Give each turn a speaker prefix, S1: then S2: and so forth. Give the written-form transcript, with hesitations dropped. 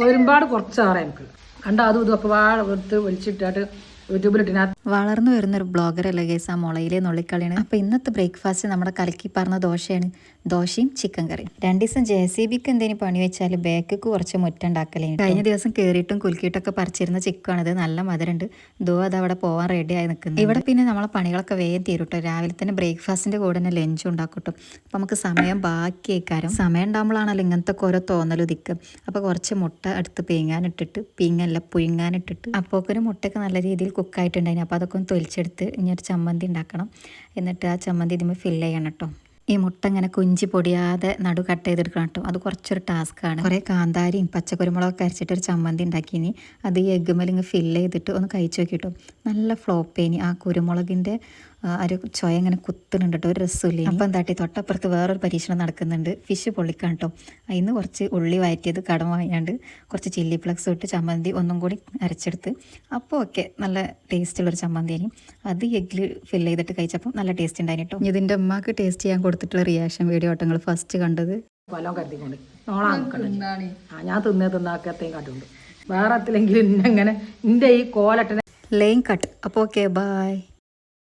S1: ഒരുപാട് കുറച്ചാറേ എനിക്ക് കണ്ട അതും ഇതും ഒക്കെ വാഴ എടുത്ത് വലിച്ചിട്ടിട്ട് യൂട്യൂബിലിട്ടിന
S2: വളർന്നു വരുന്നൊരു ബ്ലോഗറല്ലേ ഗേസ് ആ മുളയിലെ നുള്ളിക്കളിയാണ്. അപ്പോൾ ഇന്നത്തെ ബ്രേക്ക്ഫാസ്റ്റ് നമ്മുടെ കലക്കി പറഞ്ഞ ദോശയാണ്. ദോശയും ചിക്കൻ കറിയും. 2 ദിവസം JCBക്ക് എന്തെങ്കിലും പണി വെച്ചാൽ ബാക്കിക്ക് കുറച്ച് മുറ്റുണ്ടാക്കലേ. കഴിഞ്ഞ ദിവസം കയറിയിട്ടും കുലുക്കിയിട്ടൊക്കെ പറിച്ചിരുന്ന ചിക്കാണിത്. നല്ല മധുരമുണ്ട്. അത് അവിടെ പോകാൻ റെഡി ആയി നിൽക്കുന്നത്. ഇവിടെ പിന്നെ നമ്മളെ പണികളൊക്കെ വേഗം തീരുട്ടോ. രാവിലെ തന്നെ ബ്രേക്ക്ഫാസ്റ്റിൻ്റെ കൂടെ തന്നെ ലഞ്ചും ഉണ്ടാക്കട്ടോ. അപ്പോൾ നമുക്ക് സമയം ബാക്കിയേക്കാരും. സമയം ഉണ്ടാകുമ്പോഴാണല്ലോ ഇങ്ങനത്തെ ഓരോ തോന്നലും ദിക്കും. അപ്പോൾ കുറച്ച് മുട്ട എടുത്ത് പുഴുങ്ങാനിട്ടിട്ട് അപ്പോൾ ഒരു മുട്ടയൊക്കെ നല്ല രീതിയിൽ കുക്കായിട്ടുണ്ടായിരുന്നു. അപ്പോൾ അതൊക്കെ ഒന്ന് തൊലിച്ചെടുത്ത് ഇനി ഒരു ചമ്മന്തി ഉണ്ടാക്കണം. എന്നിട്ട് ആ ചമ്മന്തി ഇതിന്മേൽ ഫില്ല് ചെയ്യണം കേട്ടോ. ഈ മുട്ട ഇങ്ങനെ കുഞ്ചി പൊടിയാതെ നടു കട്ട് ചെയ്തെടുക്കണം കേട്ടോ. അത് കുറച്ചൊരു ടാസ്ക്കാണ്. കുറേ കാന്താരിയും പച്ചക്കുരുമുളകൊക്കെ അരച്ചിട്ടൊരു ചമ്മന്തി ഉണ്ടാക്കിനി. അത് ഈ എഗ്ഗുമേൽ ഇങ്ങനെ ഫില്ല് ചെയ്തിട്ട് ഒന്ന് കഴിച്ച് നോക്കിട്ടോ. നല്ല ഫ്ലോപ്പേനി. ആ കുരുമുളകിൻ്റെ ഒരു ചൊയ ഇങ്ങനെ കുത്തുന്നുണ്ട് കേട്ടോ. ഒരു രസമില്ലേ. അപ്പം എന്താട്ടി തൊട്ടപ്പുറത്ത് വേറൊരു പരീക്ഷണം നടക്കുന്നുണ്ട്. ഫിഷ് പൊള്ളിക്കാൻ കേട്ടോ. അതിന് കുറച്ച് ഉള്ളി വഴറ്റിയത് കടം വാങ്ങിയാണ്ട് കുറച്ച് ചില്ലി ഫ്ലക്സ് ഇട്ട് ചമ്മന്തി ഒന്നും കൂടി അരച്ചെടുത്ത് അപ്പോൾ ഓക്കെ നല്ല ടേസ്റ്റുള്ളൊരു ചമ്മന്തിയാനി. അത് എഗ്ഗിൽ ഫില്ല് ചെയ്തിട്ട് കഴിച്ചപ്പം നല്ല ടേസ്റ്റ് ഉണ്ടായിന് കേട്ടോ. ഇതിൻ്റെ അമ്മക്ക് ടേസ്റ്റ് ചെയ്യാൻ കൊടുത്തിട്ടുള്ള റിയാക്ഷൻ വീഡിയോ ആട്ടോ നിങ്ങൾ ഫസ്റ്റ് കണ്ടത്.
S1: കൊല്ലം കരുതിക്കൊണ്ട് ഞാൻ തിന്നാക്കത്തേയും കാട്ടുണ്ട്. വേറെ എത്തില്ലെങ്കിലും ഇന്നങ്ങനെ എൻ്റെ ഈ കോലട്ടനെ
S2: ലെയിൻ കട്ട്. അപ്പോൾ ഓക്കെ ബൈ.